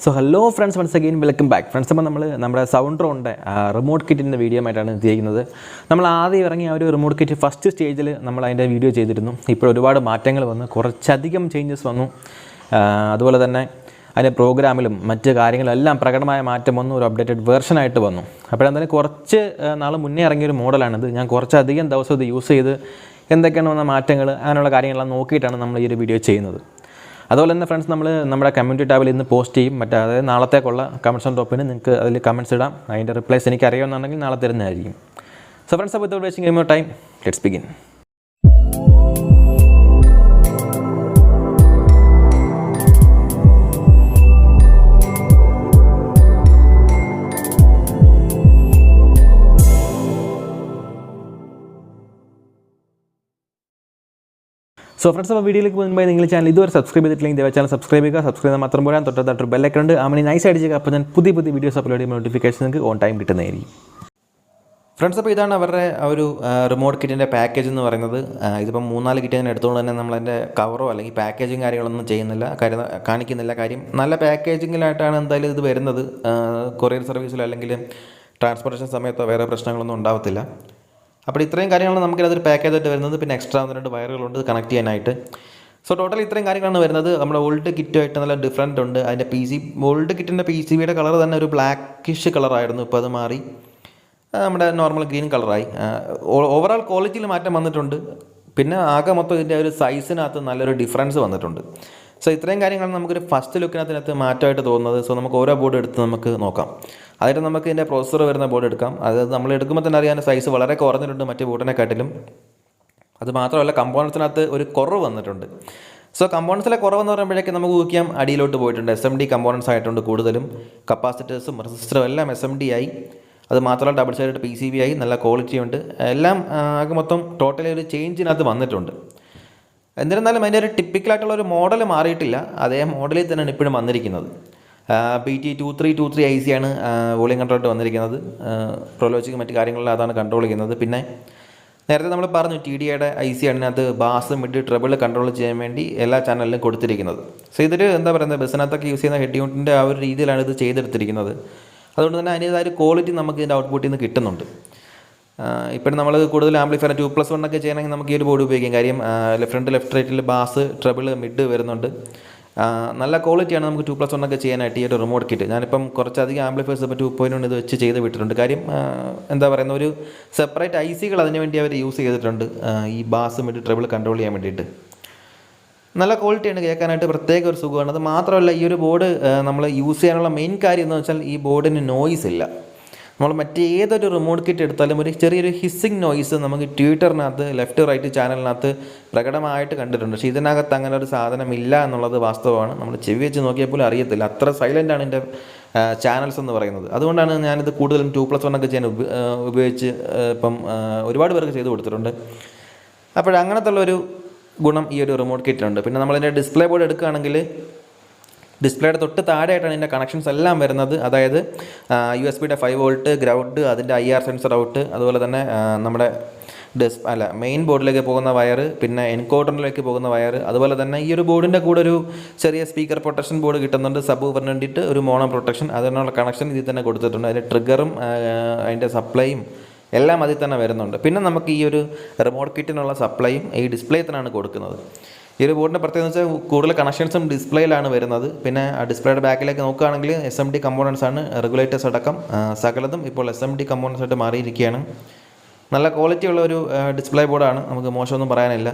So hello friends, once again welcome back friends. അപ്പോൾ നമ്മുടെ സൗണ്ട്ട്രോണിൻ്റെ remote കിറ്റിൻ്റെ video ആയിട്ടാണ് ചെയ്യുന്നത്. നമ്മൾ ആദ്യം ഇറങ്ങിയ ഒരു റിമോട്ട് കിറ്റ് ഫസ്റ്റ് സ്റ്റേജിൽ നമ്മൾ അതിൻ്റെ വീഡിയോ ചെയ്തിരുന്നു. ഇപ്പോൾ ഒരുപാട് മാറ്റങ്ങൾ വന്നു, കുറച്ചധികം ചേഞ്ചസ് വന്നു. അതുപോലെ തന്നെ അതിൻ്റെ പ്രോഗ്രാമിലും മറ്റ് കാര്യങ്ങളെല്ലാം പ്രകടമായ മാറ്റം വന്നു, ഒരു അപ്ഡേറ്റഡ് വേർഷനായിട്ട് വന്നു. അപ്പോഴെന്തായാലും കുറച്ച് നാൾ മുന്നേ ഇറങ്ങിയൊരു മോഡലാണിത്. ഞാൻ കുറച്ചധികം ദിവസം ഇത് യൂസ് ചെയ്ത് എന്തൊക്കെയാണ് വന്ന മാറ്റങ്ങൾ അങ്ങനെയുള്ള കാര്യങ്ങളെല്ലാം നോക്കിയിട്ടാണ് നമ്മൾ ഈ ഒരു വീഡിയോ ചെയ്യുന്നത്. അതുപോലെ തന്നെ ഫ്രണ്ട്സ്, നമ്മുടെ കമ്മ്യൂണിറ്റി ടാബിൽ ഇന്ന് പോസ്റ്റ് ചെയ്യും. അതായത് നാളത്തേക്കുള്ള കമൻറ്റ്സ് ഓൺ ടോപ്പിന് നിങ്ങൾക്ക് അതിൽ കമൻറ്റ്സ് ഇടാം. അതിൻ്റെ റിപ്ലൈസ് എനിക്ക് അറിയാമെന്നുണ്ടെങ്കിൽ നാളെ തരുന്നതായിരിക്കും. സോ ഫ്രണ്ട്സ്, അപ്പോൾ without wasting any more time, let's begin. So friends, അപ്പോൾ വീഡിയോയിലേക്ക് പോകുമ്പോൾ നിങ്ങൾ ചാനൽ ഇതുവരെ സബ്സ്ക്രൈബ് ചെയ്തിട്ടില്ലെങ്കിൽ ദയവായി ചാനൽ സബ്സ്ക്രൈബ് ചെയ്യുക. സബ്സ്ക്രൈബ് ചെയ്താൽ മാത്രം പോരാൻ തൊട്ടടുത്തൊരു ബെല്ലൈക്കൺ ഉണ്ട്, അങ്ങനെ നൈസ് അടിക്കുക. അപ്പോൾ ഞാൻ പുതിയ വീഡിയോസ് അപ്ലോഡ് ചെയ്യുമ്പോൾ നോട്ടിഫിക്കേഷൻ നിങ്ങൾക്ക് ഓൺ ടൈം കിട്ടുന്നതായിരിക്കും. ഫ്രണ്ട്സ്, അപ്പോൾ ഇതാണ് അവരുടെ ഒരു റിമോട്ട് കിറ്റിൻ്റെ പാക്കേജ് എന്ന് പറയുന്നത്. ഇതിപ്പം 3-4 കിറ്റ് തന്നെ എടുത്തുകൊണ്ട് തന്നെ നമ്മളതിൻ്റെ കവറോ അല്ലെങ്കിൽ പാക്കേജിങ് കാര്യങ്ങളൊന്നും ചെയ്യുന്നില്ല, കാണിക്കുന്നില്ല. കാര്യം നല്ല പാക്കേജിങ്ങിലായിട്ടാണ് എന്തായാലും ഇത് വരുന്നത്. കൊറിയർ സർവീസിലോ അല്ലെങ്കിൽ ട്രാൻസ്പോർട്ടേഷൻ സമയത്തോ വേറെ പ്രശ്നങ്ങളൊന്നും ഉണ്ടാവത്തില്ല. അപ്പോൾ ഇത്രയും കാര്യങ്ങളാണ് നമുക്കതൊരു പാക്കേജായിട്ട് വരുന്നത്. പിന്നെ എക്സ്ട്രാ 2 വയറുകളുണ്ട് കണക്ട് ചെയ്യാനായിട്ട്. സോ ടോട്ടൽ ഇത്രയും കാര്യങ്ങളാണ് വരുന്നത്. നമ്മുടെ ഓൾഡ് കിറ്റുമായിട്ട് നല്ല ഡിഫറൻറ്റ് ഉണ്ട്. അതിൻ്റെ ഓൾഡ് കിറ്റിൻ്റെ PCBയുടെ കളർ തന്നെ ഒരു ബ്ലാക്കിഷ് കളറായിരുന്നു. ഇപ്പോൾ അത് മാറി നമ്മുടെ നോർമൽ ഗ്രീൻ കളറായി. ഓവറോൾ ക്വാളിറ്റിയിൽ മാറ്റം വന്നിട്ടുണ്ട്. പിന്നെ ആകെ മൊത്തം ഇതിൻ്റെ ഒരു സൈസിനകത്ത് നല്ലൊരു ഡിഫറൻസ് വന്നിട്ടുണ്ട്. സോ ഇത്രയും കാര്യങ്ങളാണ് നമുക്കൊരു ഫസ്റ്റ് ലുക്കിനകത്ത് മാറ്റമായിട്ട് തോന്നുന്നത്. സോ നമുക്ക് ഓരോ ബോർഡ് എടുത്ത് നമുക്ക് നോക്കാം. അതായത് നമുക്ക് ഇതിൻ്റെ പ്രോസസ്സർ വരുന്ന ബോർഡ് എടുക്കാം. അതായത് നമ്മൾ എടുക്കുമ്പോൾ തന്നെ അറിയാൻ സൈസ് വളരെ കുറഞ്ഞിട്ടുണ്ട് മറ്റു ബോർഡിനെക്കാട്ടിലും. അത് മാത്രമല്ല കമ്പോണൻസിനകത്ത് ഒരു കുറവ് വന്നിട്ടുണ്ട്. സോ കമ്പോണൻസിലെ കുറവെന്ന് പറയുമ്പോഴേക്കും നമുക്ക് ഊഹിക്കാം അടിയിലോട്ട് പോയിട്ടുണ്ട്. SMD കമ്പോണൻസ് ആയിട്ടുണ്ട് കൂടുതലും. കപ്പാസിറ്റേഴ്സും റെസിസ്റ്ററും എല്ലാം SMD ആയി. അത് മാത്രമല്ല ഡബിൾ സൈഡ് PCB ആയി. നല്ല ക്വാളിറ്റി ഉണ്ട്. എല്ലാം ആകെ മൊത്തം ടോട്ടലി ഒരു ചേഞ്ചിനകത്ത് വന്നിട്ടുണ്ട്. എന്നിരുന്നാലും അതിൻ്റെ ഒരു ടിപ്പിക്കലായിട്ടുള്ള ഒരു മോഡൽ മാറിയിട്ടില്ല. അതേ മോഡലിൽ തന്നെയാണ് ഇപ്പോഴും വന്നിരിക്കുന്നത്. PT2323 IC ആണ് വോളിയം കൺട്രോളായിട്ട് വന്നിരിക്കുന്നത്. പ്രൊലോജിക് മറ്റ് കാര്യങ്ങളിൽ അതാണ് കൺട്രോൾ ചെയ്യുന്നത്. പിന്നെ നേരത്തെ നമ്മൾ പറഞ്ഞു TDIയുടെ IC ആണ് അതിനകത്ത് ബാസ് മിഡ് ട്രെബിൾ കൺട്രോൾ ചെയ്യാൻ വേണ്ടി എല്ലാ ചാനലിലും കൊടുത്തിരിക്കുന്നത്. സോ ഇതൊരു എന്താ പറയുന്നത്, ബസ്സിനകത്തൊക്കെ യൂസ് ചെയ്യുന്ന ഹെഡ് യൂണിറ്റിൻ്റെ ആ ഒരു രീതിയിലാണ് ഇത് ചെയ്തെടുത്തിരിക്കുന്നത്. അതുകൊണ്ട് തന്നെ അതിൻ്റേതായ ഒരു ക്വാളിറ്റി നമുക്ക് ഇതിൻ്റെ ഔട്ട്പുട്ടിൽ നിന്ന് കിട്ടുന്നുണ്ട്. ഇപ്പോഴും നമ്മൾ കൂടുതൽ ആംപ്ലിഫയർ 2+1 ഒക്കെ ചെയ്യണമെങ്കിൽ നമുക്ക് ഈ ഒരു ബോർഡ് ഉപയോഗിക്കാം. കാര്യം ഫ്രണ്ട് ലെഫ്റ്റ് റൈറ്റിൽ ബാസ് ട്രെബിൾ മിഡ് വരുന്നുണ്ട്. നല്ല ക്വാളിറ്റിയാണ് നമുക്ക് 2+1 ഒക്കെ ചെയ്യാനായിട്ട് ഈ ഒരു റിമോട്ട് കിറ്റ്. ഞാനിപ്പം കുറച്ചധികം ആംപ്ലിഫയേഴ്സ് ഇപ്പോൾ 2.1 ഇത് വെച്ച് ചെയ്ത് വിട്ടിട്ടുണ്ട്. കാര്യം എന്താ പറയുന്ന ഒരു സെപ്പറേറ്റ് ICകൾ അതിന് വേണ്ടി അവർ യൂസ് ചെയ്തിട്ടുണ്ട്, ഈ ബാസ് മിഡ് ട്രെബിൾ കൺട്രോൾ ചെയ്യാൻ വേണ്ടിയിട്ട്. നല്ല ക്വാളിറ്റിയാണ്, കേൾക്കാനായിട്ട് പ്രത്യേക ഒരു സുഖമാണ്. അത് മാത്രമല്ല ഈ ഒരു ബോർഡ് നമ്മൾ യൂസ് ചെയ്യാനുള്ള മെയിൻ കാര്യം എന്ന് വെച്ചാൽ ഈ ബോർഡിന് നോയ്സ് ഇല്ല. നമ്മൾ മറ്റേതൊരു റിമോട്ട് കിറ്റ് എടുത്താലും ഒരു ചെറിയൊരു ഹിസ്സിങ് നോയ്സ് നമുക്ക് ട്വിറ്ററിനകത്ത് ലെഫ്റ്റ് റൈറ്റ് ചാനലിനകത്ത് പ്രകടമായിട്ട് കണ്ടിട്ടുണ്ട്. പക്ഷേ ഇതിനകത്ത് അങ്ങനെ ഒരു സാധനം ഇല്ല എന്നുള്ളത് വാസ്തവമാണ്. നമ്മൾ ചെവി വെച്ച് നോക്കിയാൽ പോലും അറിയത്തില്ല, അത്ര സൈലൻ്റാണ് ഇതിൻ്റെ ചാനൽസ് എന്ന് പറയുന്നത്. അതുകൊണ്ടാണ് ഞാനിത് കൂടുതലും 2+1 ഒക്കെ ചെയ്യാൻ ഉപയോഗിച്ച് ഇപ്പം ഒരുപാട് പേർക്ക് ചെയ്ത് കൊടുത്തിട്ടുണ്ട്. അങ്ങനത്തെ ഉള്ളൊരു ഗുണം ഈ ഒരു റിമോട്ട് കിറ്റിനുണ്ട്. പിന്നെ നമ്മളതിൻ്റെ ഡിസ്പ്ലേ ബോർഡ് എടുക്കുകയാണെങ്കിൽ ഡിസ്പ്ലേയുടെ തൊട്ട് താഴെയായിട്ടാണ് ഇതിൻ്റെ കണക്ഷൻസ് എല്ലാം വരുന്നത്. അതായത് USB-യുടെ 5 വോൾട്ട് ഗ്രൗണ്ട്, അതിൻ്റെ IR സെൻസർ ഔട്ട്, അതുപോലെ തന്നെ നമ്മുടെ മെയിൻ ബോർഡിലേക്ക് പോകുന്ന വയർ, പിന്നെ എൻകോഡറിലേക്ക് പോകുന്ന വയർ. അതുപോലെ തന്നെ ഈ ഒരു ബോർഡിൻ്റെ കൂടെ ഒരു ചെറിയ സ്പീക്കർ പ്രൊട്ടക്ഷൻ ബോർഡ് കിട്ടുന്നുണ്ട്, സബ് ഊഫറിന് വേണ്ടിയിട്ട് ഒരു മോണോ പ്രൊട്ടക്ഷൻ. അതിനുള്ള കണക്ഷൻ ഇതിൽ തന്നെ കൊടുത്തിട്ടുണ്ട്. അതിൻ്റെ ട്രിഗറും അതിൻ്റെ സപ്ലൈയും എല്ലാം അതിൽ തന്നെ വരുന്നുണ്ട്. പിന്നെ നമുക്ക് ഈ ഒരു റിമോട്ട് കിറ്റിനുള്ള സപ്ലൈയും ഈ ഡിസ്പ്ലേ തന്നെയാണ് കൊടുക്കുന്നത്. ഈ ഒരു ബോർഡിൻ്റെ പ്രത്യേകത വെച്ചാൽ കൂടുതൽ കണക്ഷൻസും ഡിസ്പ്ലേയിലാണ് വരുന്നത്. പിന്നെ ആ ഡിസ്പ്ലേയുടെ ബാക്കിലേക്ക് നോക്കുകയാണെങ്കിൽ SMD കമ്പോണൻസ് ആണ്, റെഗുലേറ്റേഴ്സ് അടക്കം സകലതും ഇപ്പോൾ SMD കമ്പോണൻസ് ആയിട്ട് മാറിയിരിക്കുകയാണ്. നല്ല ക്വാളിറ്റി ഉള്ള ഒരു ഡിസ്പ്ലേ ബോർഡാണ്, നമുക്ക് മോശമൊന്നും പറയാനില്ല.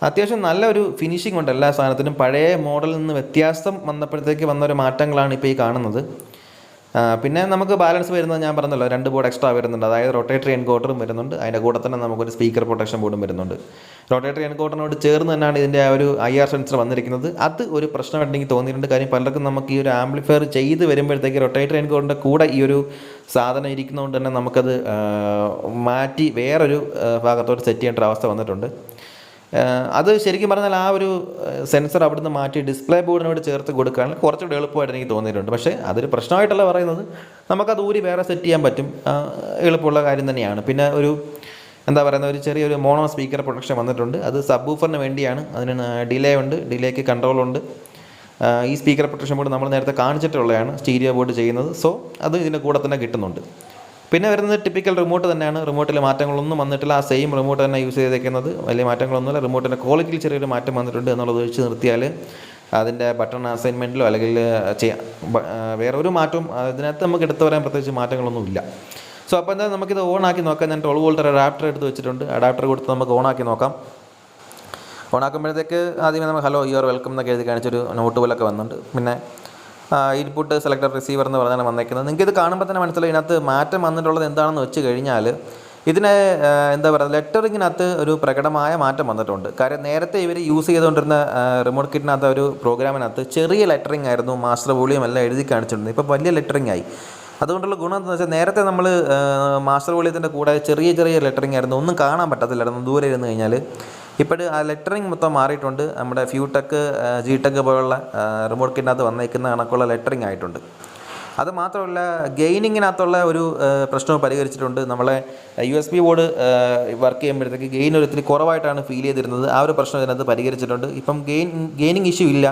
അത്യാവശ്യം നല്ലൊരു ഫിനിഷിംഗ് ഉണ്ട് എല്ലാ സാധനത്തിനും. പഴയ മോഡലിൽ നിന്ന് വ്യത്യാസം വന്നപ്പോഴത്തേക്ക് വന്നൊരു മാറ്റങ്ങളാണ് ഇപ്പോൾ ഈ കാണുന്നത്. പിന്നെ നമുക്ക് ബാലൻസ് വരുന്നത് ഞാൻ പറഞ്ഞല്ലോ, 2 ബോർഡ് എക്സ്ട്രാ വരുന്നുണ്ട്. അതായത് റൊട്ടേറ്ററി എൻകോഡറും വരുന്നുണ്ട്. അതിൻ്റെ കൂടെ തന്നെ നമുക്കൊരു സ്പീക്കർ പ്രൊട്ടക്ഷൻ ബോർഡും വരുന്നുണ്ട്. റൊട്ടേറ്ററി എൻകോഡറിനോട് ചേർന്ന് തന്നെയാണ് ഇതിൻ്റെ ആ ഒരു IR സെൻസർ വന്നിരിക്കുന്നത്. അത് ഒരു പ്രശ്നമായിട്ട് എനിക്ക് തോന്നിയിട്ടുണ്ട്. കാര്യം പലർക്കും നമുക്ക് ഈ ഒരു ആംപ്ലിഫയർ ചെയ്ത് വരുമ്പോഴത്തേക്ക് റൊട്ടേറ്ററി എൻകോഡറിൻ്റെ കൂടെ ഈ ഒരു സാധനം ഇരിക്കുന്നതുകൊണ്ട് തന്നെ നമുക്കത് മാറ്റി വേറൊരു ഭാഗത്തോട്ട് സെറ്റ് ചെയ്യേണ്ട അവസ്ഥ വന്നിട്ടുണ്ട്. അത് ശരിക്കും പറഞ്ഞാൽ ആ ഒരു സെൻസർ അവിടുന്ന് മാറ്റി ഡിസ്പ്ലേ ബോർഡിനോട് ചേർത്ത് കൊടുക്കുകയാണെങ്കിൽ കുറച്ചുകൂടി എളുപ്പമായിട്ട് എനിക്ക് തോന്നിയിട്ടുണ്ട്. പക്ഷേ അതൊരു പ്രശ്നമായിട്ടല്ല പറയുന്നത്, നമുക്കത് ഊരി വേറെ സെറ്റ് ചെയ്യാൻ പറ്റും, എളുപ്പമുള്ള കാര്യം തന്നെയാണ്. പിന്നെ ഒരു എന്താ പറയുന്ന ഒരു ചെറിയൊരു മോണോ സ്പീക്കർ പ്രൊട്ടക്ഷൻ വന്നിട്ടുണ്ട്. അത് സബ് ഊഫറിന് വേണ്ടിയാണ്. അതിന് ഡിലേ ഉണ്ട്, ഡിലേക്ക് കൺട്രോളുണ്ട്. ഈ സ്പീക്കർ പ്രൊട്ടക്ഷൻ ബോർഡ് നമ്മൾ നേരത്തെ കാണിച്ചിട്ടുള്ളതാണ് സ്റ്റീരിയോ ബോർഡ് ചെയ്യുന്നത്. സോ അത് ഇതിൻ്റെ കൂടെ തന്നെ കിട്ടുന്നുണ്ട്. പിന്നെ വരുന്നത് ടിപ്പിക്കൽ റിമോട്ട് തന്നെയാണ്. റിമോട്ടിൽ മാറ്റങ്ങളൊന്നും വന്നിട്ടില്ല. ആ സെയിം റിമോട്ട് തന്നെ യൂസ് ചെയ്തേക്കുന്നത്. വലിയ മാറ്റങ്ങളൊന്നുമില്ല. റിമോട്ടിൻ്റെ ക്വാളിറ്റിയിൽ ചെറിയൊരു മാറ്റം വന്നിട്ടുണ്ട് എന്നുള്ളത് വെച്ച് നിർത്തിയാൽ അതിൻ്റെ ബട്ടൺ അസൈൻമെൻറ്റിലോ അല്ലെങ്കിൽ വേറെ ഒരു മാറ്റവും അതിനകത്ത് നമുക്ക് എടുത്തു പറയാൻ പ്രത്യേകിച്ച് മാറ്റങ്ങളൊന്നുമില്ല. സോ അപ്പോൾ എന്താ നമുക്കിത് ഓണാക്കി നോക്കാം. ഞാൻ 12 വോൾട്ട് അഡാപ്റ്റർ എടുത്ത് വെച്ചിട്ടുണ്ട്. അഡാപ്റ്റർ കൊടുത്ത് നമുക്ക് ഓണാക്കി നോക്കാം. ഓണാക്കുമ്പോഴത്തേക്ക് ആദ്യമേ നമ്മൾ ഹലോ യു ആർ വെൽക്കം എന്നൊക്കെ എഴുതി കാണിച്ചൊരു നോട്ട് പോലൊക്കെ വന്നിട്ടുണ്ട്. പിന്നെ ഇൻപുട്ട് സെലക്ടർ റിസീവർ എന്ന് പറഞ്ഞാണ് വന്നേക്കുന്നത്. നിങ്ങൾക്കിത് കാണുമ്പോൾ തന്നെ മനസ്സിലായി ഇതിനകത്ത് മാറ്റം വന്നിട്ടുള്ളത് എന്താണെന്ന് വെച്ച് കഴിഞ്ഞാൽ ഇതിനെ എന്താ പറയുക, ലെറ്ററിങ്ങിനകത്ത് ഒരു പ്രകടമായ മാറ്റം വന്നിട്ടുണ്ട്. കാര്യം നേരത്തെ ഇവർ യൂസ് ചെയ്തുകൊണ്ടിരുന്ന റിമോട്ട് കിറ്റിനകത്ത് ഒരു പ്രോഗ്രാമിനകത്ത് ചെറിയ ലെറ്ററിങ് ആയിരുന്നു, മാസ്റ്റർ വോളിയം എല്ലാം എഴുതി കാണിച്ചിട്ടുണ്ട്. ഇപ്പോൾ വലിയ ലെറ്ററിങ് ആയി. അതുകൊണ്ടുള്ള ഗുണം എന്താണെന്ന് വെച്ചാൽ നേരത്തെ നമ്മൾ മാസ്റ്റർ വോളിയത്തിൻ്റെ കൂടെ ചെറിയ ചെറിയ ലെറ്ററിങ് ആയിരുന്നു, ഒന്നും കാണാൻ പറ്റത്തില്ലായിരുന്നു ദൂരെ ഇരുന്ന് കഴിഞ്ഞാൽ. ഇപ്പോഴും ആ ലെറ്ററിങ് മൊത്തം മാറിയിട്ടുണ്ട്. നമ്മുടെ ഫ്യൂടെക് ജി-ടെക് പോലുള്ള റിമോട്ട് കിറ്റിനകത്ത് വന്നേക്കുന്ന കണക്കുള്ള ലെറ്ററിങ് ആയിട്ടുണ്ട്. അത് മാത്രമല്ല ഗെയിനിങ്ങിനകത്തുള്ള ഒരു പ്രശ്നവും പരിഹരിച്ചിട്ടുണ്ട്. നമ്മളെ USB ബോർഡ് വർക്ക് ചെയ്യുമ്പോഴത്തേക്ക് ഗെയിൻ ഒരു ഇത്തിരി കുറവായിട്ടാണ് ഫീൽ ചെയ്തിരുന്നത്. ആ ഒരു പ്രശ്നം ഇതിനകത്ത് പരിഹരിച്ചിട്ടുണ്ട്. ഇപ്പം ഗെയിനിങ് ഇഷ്യൂ ഇല്ല.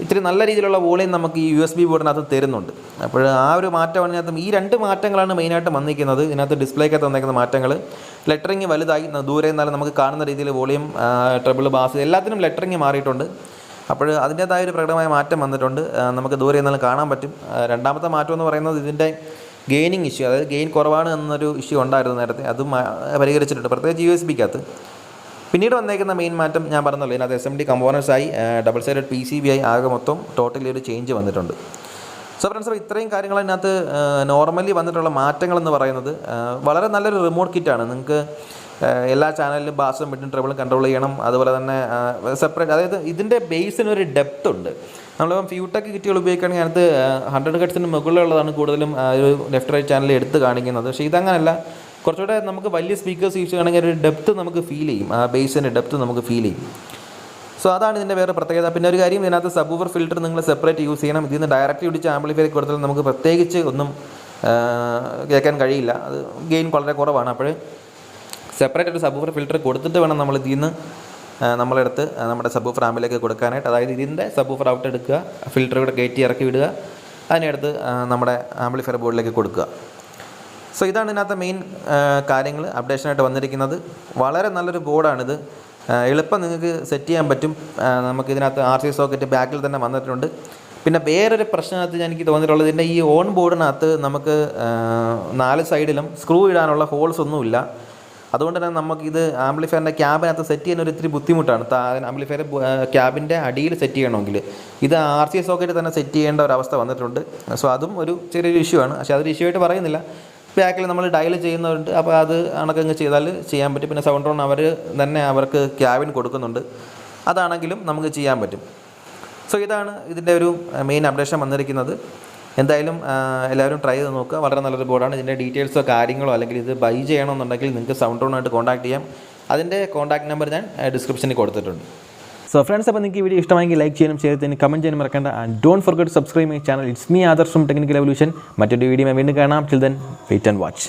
ഇത്തിരി നല്ല രീതിയിലുള്ള വോളിയം നമുക്ക് ഈ USB ബോർഡിനകത്ത് തരുന്നുണ്ട്. അപ്പോൾ ആ ഒരു മാറ്റമാണ് ഇതിനകത്ത്. ഈ 2 മാറ്റങ്ങളാണ് മെയിനായിട്ട് വന്നിരിക്കുന്നത്. ഇതിനകത്ത് ഡിസ്പ്ലേക്കകത്ത് വന്നിരിക്കുന്ന മാറ്റങ്ങൾ. ലെറ്ററിങ് വലുതായി, ദൂരെ നിന്നാലും നമുക്ക് കാണുന്ന രീതിയിൽ വോളിയം, ട്രബിൾ, ബാസ് എല്ലാത്തിനും ലെറ്ററിങ് മാറിയിട്ടുണ്ട്. അപ്പോൾ അതിൻ്റേതായൊരു പ്രകടമായ മാറ്റം വന്നിട്ടുണ്ട്. നമുക്ക് ദൂരെ നിന്നാലും കാണാൻ പറ്റും. രണ്ടാമത്തെ മാറ്റം എന്ന് പറയുന്നത് ഇതിൻ്റെ ഗെയിനിങ് ഇഷ്യൂ, അതായത് ഗെയിൻ കുറവാണ് എന്നൊരു ഇഷ്യൂ ഉണ്ടായിരുന്നു നേരത്തെ. അതും പരിഹരിച്ചിട്ടുണ്ട്, പ്രത്യേകിച്ച് USB-കകത്ത്. പിന്നീട് വന്നേക്കുന്ന മെയിൻ മാറ്റം ഞാൻ പറഞ്ഞല്ലോ, ഇതിനകത്ത് SMD കമ്പോണൻസ് ആയി, ഡബിൾ സൈഡഡ് PCB ആയി, ആകെ മൊത്തം ടോട്ടലി ഒരു ചേഞ്ച് വന്നിട്ടുണ്ട്. സോ ഫ്രണ്ട്സ്, അപ്പോൾ ഇത്രയും കാര്യങ്ങൾ അതിനകത്ത് നോർമലി വന്നിട്ടുള്ള മാറ്റങ്ങളെന്ന് പറയുന്നത് വളരെ നല്ലൊരു റിമോട്ട് കിറ്റാണ്. നിങ്ങൾക്ക് എല്ലാ ചാനലിലും ബാസും ബിറ്റും ട്രബിളും കൺട്രോൾ ചെയ്യണം. അതുപോലെ തന്നെ സെപ്പറേറ്റ്, അതായത് ഇതിൻ്റെ ബേസിനൊരു ഡെപ്ത് ഉണ്ട്. നമ്മളിപ്പം ഫ്യൂടെക് കിറ്റുകൾ ഉപയോഗിക്കുകയാണെങ്കിൽ അതിനകത്ത് 100 ഹെർട്സിന് മുകളിലുള്ളതാണ് കൂടുതലും ഒരു ലെഫ്റ്റ് റൈറ്റ് ചാനലിൽ എടുത്ത് കാണിക്കുന്നത്. പക്ഷേ ഇതങ്ങനല്ല. കുറച്ചുകൂടെ നമുക്ക് വലിയ സ്പീക്കേഴ്സ് യൂസ് ചെയ്യുകയാണെങ്കിൽ ഒരു ഡെപ്ത് നമുക്ക് ഫീൽ ചെയ്യും. ആ ബേസിൻ്റെ ഡെപ്ത് നമുക്ക് ഫീൽ ചെയ്യും. സോ അതാണ് ഇതിൻ്റെ വേറെ പ്രത്യേകത. പിന്നെ ഒരു കാര്യം, ഇതിനകത്ത് സബ്വൂഫർ ഫിൽറ്റർ നിങ്ങൾ സെപ്പറേറ്റ് യൂസ് ചെയ്യണം. ഇതിൽ നിന്ന് ഡയറക്റ്റ് പിടിച്ച് ആംപ്ലിഫയർ കൊടുത്താൽ നമുക്ക് പ്രത്യേകിച്ച് ഒന്നും കേൾക്കാൻ കഴിയില്ല. അത് ഗെയിൻ വളരെ കുറവാണ്. അപ്പോൾ സെപ്പറേറ്റ് ഒരു സബ്വൂഫർ ഫിൽറ്റർ കൊടുത്തിട്ട് വേണം നമ്മൾ ഇതിൽ നിന്ന് നമ്മളെടുത്ത് നമ്മുടെ സബ്വൂഫർ ആമ്പിലേക്ക് കൊടുക്കാനായിട്ട്. അതായത് ഇതിൻ്റെ സബ്വൂഫർ ഔട്ട് എടുക്കുക, ഫിൽറ്റർ ഇവിടെ കയറ്റി ഇറക്കി വിടുക, അതിനെടുത്ത് നമ്മുടെ ആംപ്ലിഫയർ ബോർഡിലേക്ക് കൊടുക്കുക. സോ ഇതാണ് ഇതിനകത്ത് മെയിൻ കാര്യങ്ങൾ അപ്ഡേഷനായിട്ട് വന്നിരിക്കുന്നത്. വളരെ നല്ലൊരു ബോർഡാണിത്. എളുപ്പം നിങ്ങൾക്ക് സെറ്റ് ചെയ്യാൻ പറ്റും. നമുക്കിതിനകത്ത് RC സോക്കറ്റ് ബാക്കിൽ തന്നെ വന്നിട്ടുണ്ട്. പിന്നെ വേറൊരു പ്രശ്നത്തിനകത്ത് എനിക്ക് തോന്നിയിട്ടുള്ളത്, ഇതിൻ്റെ ഈ ഓൺ ബോർഡിനകത്ത് നമുക്ക് 4 സൈഡിലും സ്ക്രൂ ഇടാനുള്ള ഹോൾസ് ഒന്നുമില്ല. അതുകൊണ്ട് തന്നെ നമുക്കിത് ആംപ്ലിഫയറിൻ്റെ ക്യാബിനകത്ത് സെറ്റ് ചെയ്യാൻ ഒരു ഇത്തിരി ബുദ്ധിമുട്ടാണ്. ആംപ്ലിഫയർ ക്യാബിൻ്റെ അടിയിൽ സെറ്റ് ചെയ്യണമെങ്കിൽ ഇത് RC സോക്കറ്റ് തന്നെ സെറ്റ് ചെയ്യേണ്ട ഒരവസ്ഥ വന്നിട്ടുണ്ട്. സോ അതും ഒരു ചെറിയൊരു ഇഷ്യൂ ആണ്. പക്ഷേ അതൊരു ഇഷ്യൂ ആയിട്ട് പറയുന്നില്ല. ബാക്കിൽ നമ്മൾ ഡയൽ ചെയ്യുന്നവരുണ്ട്, അപ്പോൾ അത് കണക്കങ്ങ് ചെയ്താൽ ചെയ്യാൻ പറ്റും. പിന്നെ സൗണ്ട്രോൺ അവർ തന്നെ അവർക്ക് ക്യാബിൻ കൊടുക്കുന്നുണ്ട്, അതാണെങ്കിലും നമുക്ക് ചെയ്യാൻ പറ്റും. സോ ഇതാണ് ഇതിൻ്റെ ഒരു മെയിൻ അപ്ഡേഷൻ വന്നിരിക്കുന്നത്. എന്തായാലും എല്ലാവരും ട്രൈ ചെയ്ത് നോക്കുക. വളരെ നല്ലൊരു ബോർഡാണ്. ഇതിൻ്റെ ഡീറ്റെയിൽസോ കാര്യങ്ങളോ അല്ലെങ്കിൽ ഇത് ബൈ ചെയ്യണമെന്നുണ്ടെങ്കിൽ നിങ്ങൾക്ക് സൗണ്ട്രോണായിട്ട് കോൺടാക്ട് ചെയ്യാം. അതിൻ്റെ കോൺടാക്ട് നമ്പർ ഞാൻ ഡിസ്ക്രിപ്ഷനിൽ കൊടുത്തിട്ടുണ്ട്. സോ ഫ്രണ്ട്സ്, അപ്പോൾ നിങ്ങൾക്ക് ഈ വീഡിയോ ഇഷ്ടമായെങ്കിൽ ലൈക്ക് ചെയ്യാനും ഷെയർ ചെയ്യാനും കമൻറ്റ് ചെയ്യാനും മറക്കണ്ട. And don't forget to subscribe my channel. It's me Adarsh from Technical Evolution. മറ്റൊരു വീഡിയോ വീണ്ടും കാണാം. Till then wait and watch.